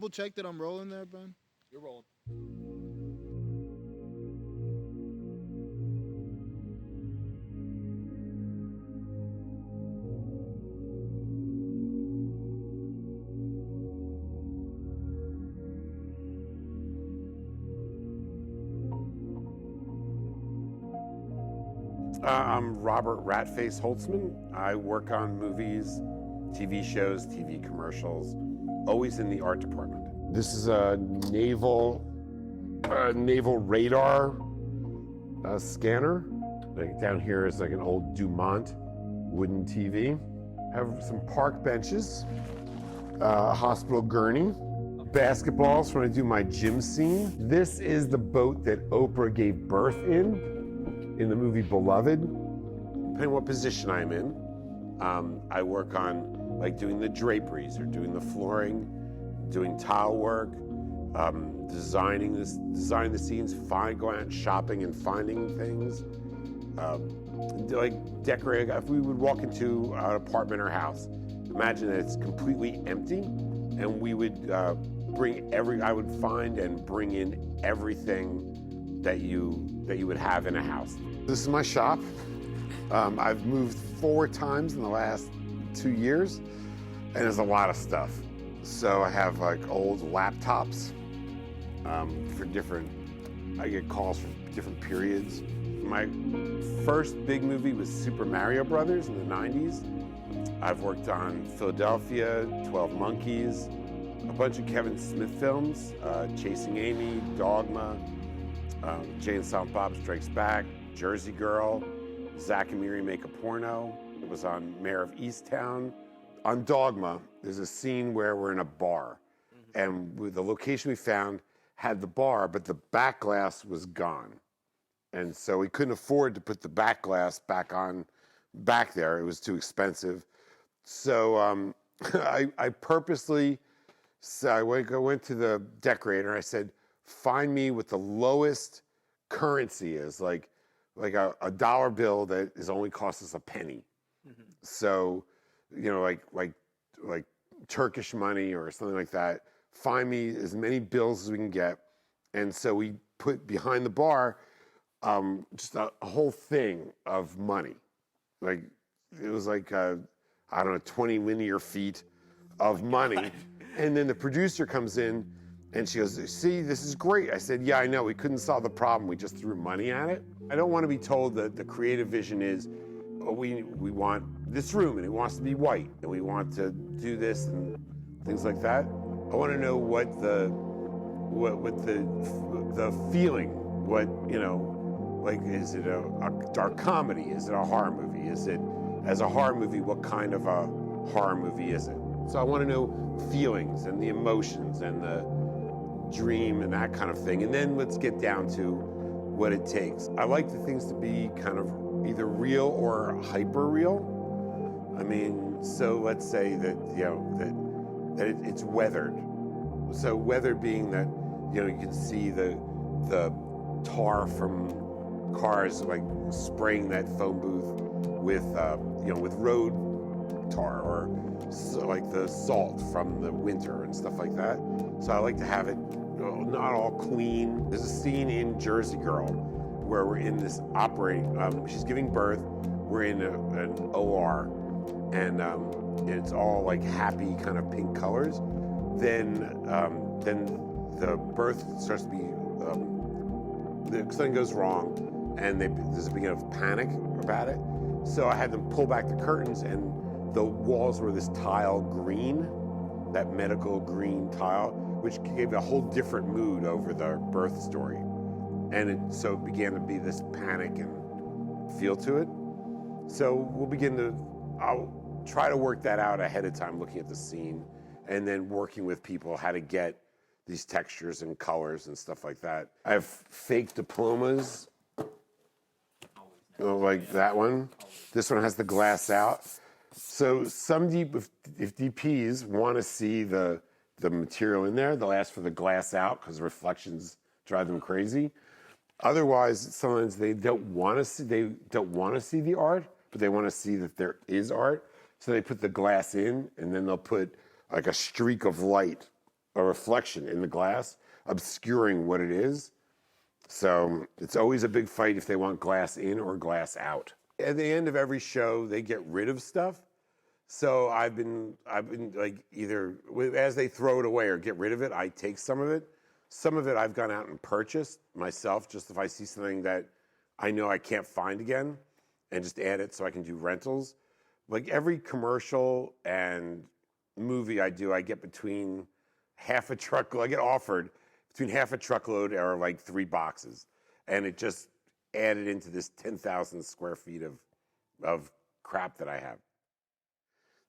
Double check that I'm rolling there, Ben. You're rolling. I'm Robert Ratface Holtzmann. I work on movies, TV shows, TV commercials, always in the art department. This is a naval radar scanner. Like down here is like an old Dumont wooden TV. Have some park benches, hospital gurney, basketballs when I do my gym scene. This is the boat that Oprah gave birth in the movie Beloved. Depending on what position I'm in, I work on like doing the draperies or doing the flooring, doing tile work, designing the scenes, going out shopping and finding things, like decorating. If we would walk into an apartment or house, imagine that it's completely empty, and we would I would find and bring in everything that you would have in a house. This is my shop. I've moved 4 times in the last 2 years, and there's a lot of stuff. So I have like old laptops for different, I get calls from different periods. My first big movie was Super Mario Brothers in the 90s. I've worked on Philadelphia, 12 Monkeys, a bunch of Kevin Smith films, Chasing Amy, Dogma, Jay and Silent Bob Strikes Back, Jersey Girl, Zack and Miri Make a Porno. It was on Mayor of Easttown. On Dogma, there's a scene where we're in a bar, and the location we found had the bar, but the back glass was gone. And so we couldn't afford to put the back glass back there. It was too expensive. So I purposely, I went to the decorator and I said, find me what the lowest currency is, like a dollar bill that is only cost us a penny. Mm-hmm. So, like Turkish money or something like that. Find me as many bills as we can get. And so we put behind the bar just a whole thing of money. Like, it was like, I don't know, 20 linear feet of money. And then the producer comes in and she goes, see, this is great. I said, yeah, I know. We couldn't solve the problem. We just threw money at it. I don't want to be told that the creative vision is, oh, we want this room and it wants to be white and we want to do this and things like that. I want to know what the feeling, like, is it a dark comedy? Is it a horror movie? Is it, as a horror movie, what kind of a horror movie is it? So I want to know feelings and the emotions and the dream and that kind of thing. And then let's get down to what it takes. I like the things to be kind of either real or hyper real. I mean, so let's say that, it's weathered. So weathered being that, you can see the tar from cars like spraying that phone booth with road tar, or like the salt from the winter and stuff like that. So I like to have it not all clean. There's a scene in Jersey Girl where we're in this operating, she's giving birth, we're in an OR, and it's all like happy kind of pink colors. Then the birth starts to be, something goes wrong, and there's a beginning of panic about it. So I had them pull back the curtains, and the walls were this tile green, that medical green tile, which gave a whole different mood over the birth story. And so it began to be this panic and feel to it. So I'll try to work that out ahead of time, looking at the scene, and then working with people how to get these textures and colors and stuff like that. I have fake diplomas, like that one. This one has the glass out. So if DPs want to see the material in there, they'll ask for the glass out because reflections drive them crazy. Otherwise, sometimes they don't want to see the art, but they want to see that there is art. So they put the glass in, and then they'll put like a streak of light a reflection in the glass, obscuring what it is. So it's always a big fight if they want glass in or glass out. At the end of every show, they get rid of stuff. So I've been like either as they throw it away or get rid of it, I take some of it. Some of it I've gone out and purchased myself, just if I see something that I know I can't find again, and just add it so I can do rentals. Like every commercial and movie I do, I get between half a truckload. I get offered between half a truckload or like 3 boxes, and it just added into this 10,000 square feet of crap that I have.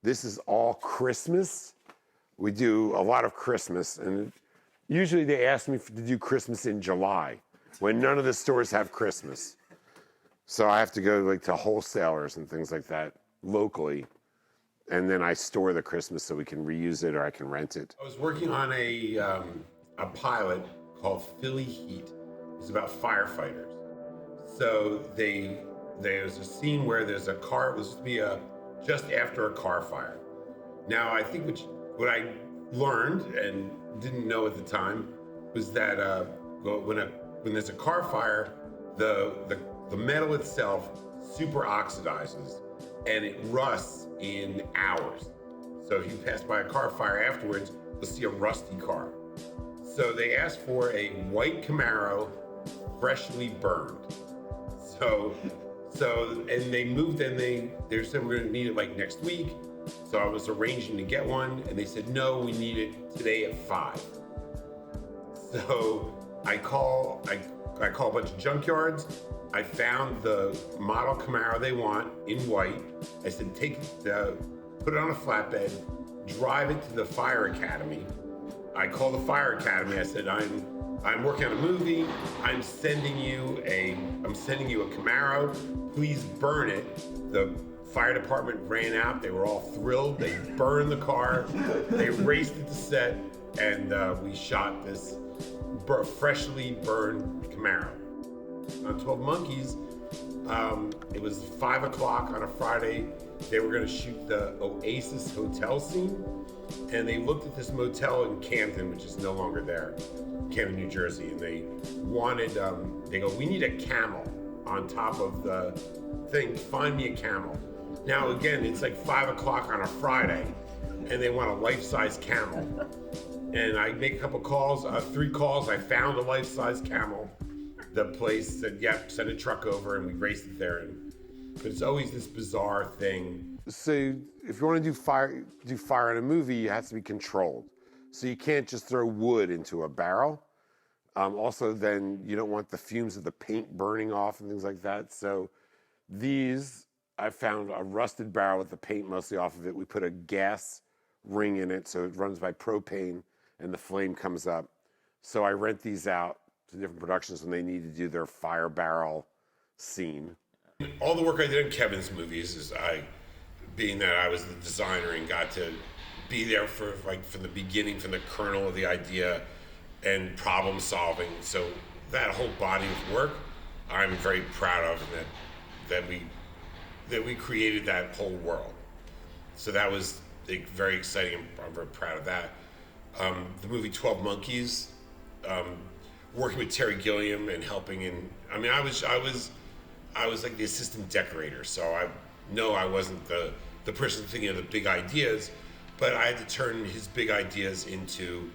This is all Christmas. We do a lot of Christmas, and usually they ask me to do Christmas in July when none of the stores have Christmas. So I have to go like to wholesalers and things like that locally, and then I store the Christmas so we can reuse it or I can rent it. I was working on a pilot called Philly Heat. It's about firefighters. So there's a scene where there's a car. It was supposed to be just after a car fire. Now I think what I learned and didn't know at the time was that when there's a car fire, the metal itself super oxidizes and it rusts in hours. So if you pass by a car fire afterwards, you'll see a rusty car. So they asked for a white Camaro, freshly burned. And they moved, and they said we're gonna need it like next week. So I was arranging to get one, and they said, no, we need it today at 5. So I call a bunch of junkyards. I found the model Camaro they want in white. I said, put it on a flatbed, drive it to the fire academy. I called the fire academy. I said, I'm working on a movie. I'm sending you a Camaro. Please burn it. The fire department ran out. They were all thrilled. They burned the car. They raced it to set, and we shot this freshly burned Camaro. On 12 Monkeys, it was 5 o'clock on a Friday. They were going to shoot the Oasis hotel scene, and they looked at this motel in Camden, which is no longer there, Camden, New Jersey, and they wanted, they go, we need a camel on top of the thing. Find me a camel. Now, again, it's like 5 o'clock on a Friday, and they want a life-size camel. And I make a couple calls, 3 calls. I found a life-size camel. The place said, yep, send a truck over, and we raced it there. But it's always this bizarre thing. So if you want to do fire in a movie, it has to be controlled. So you can't just throw wood into a barrel. Also, then you don't want the fumes of the paint burning off and things like that. So these, I found a rusted barrel with the paint mostly off of it. We put a gas ring in it, so it runs by propane, and the flame comes up. So I rent these out to different productions when they need to do their fire barrel scene. All the work I did in Kevin's movies is being that I was the designer and got to be there from the beginning, from the kernel of the idea and problem solving. So that whole body of work, I'm very proud of, and that we created that whole world. So that was very exciting. I'm very proud of that. The movie 12 Monkeys, working with Terry Gilliam and helping I was like the assistant decorator, so I know I wasn't the person thinking of the big ideas, but I had to turn his big ideas into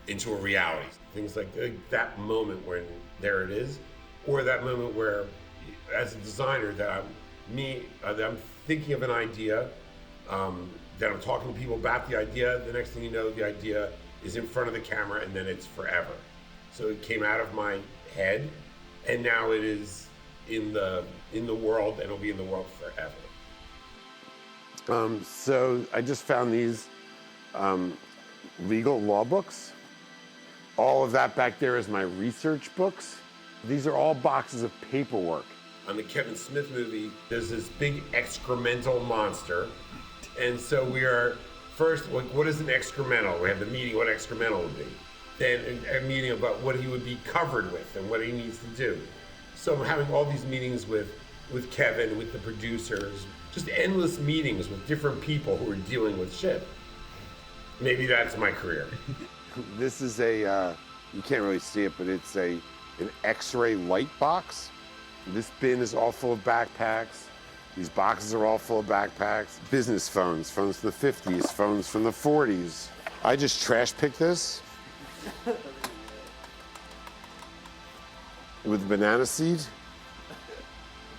a reality. Things like that moment when there it is, or that moment where, as a designer, that I'm thinking of an idea, that I'm talking to people about the idea. The next thing you know, the idea is in front of the camera, and then it's forever. So it came out of my head, and now it is in the world, and it'll be in the world forever. So I just found these legal law books. All of that back there is my research books. These are all boxes of paperwork. On the Kevin Smith movie, there's this big excremental monster. And so we are first, like, what is an excremental? We have the meeting what excremental would be. Then a meeting about what he would be covered with and what he needs to do. So I'm having all these meetings with Kevin, with the producers, just endless meetings with different people who are dealing with shit. Maybe that's my career. This is a, you can't really see it, but it's an X-ray light box. This bin is all full of backpacks. These boxes are all full of backpacks. Business phones, phones from the 50s, phones from the 40s. I just trash picked this with banana seed.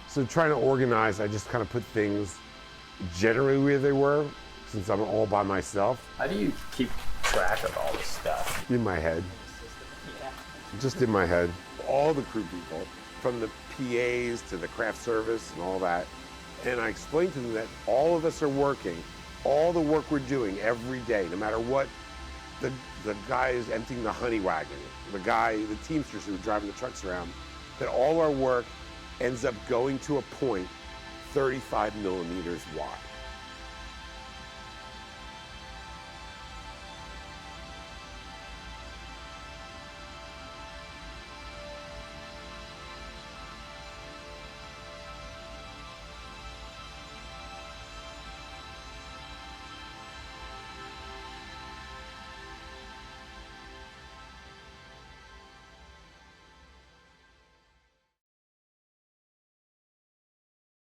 So trying to organize, I just kind of put things generally where they were, since I'm all by myself. How do you keep track of all this stuff? In my head. Yeah. Just in my head. All the crew people, from the PAs to the craft service and all that. And I explained to them that all of us are working, all the work we're doing every day, no matter what. The guy is emptying the honey wagon, the teamsters who are driving the trucks around, that all our work ends up going to a point 35 millimeters wide.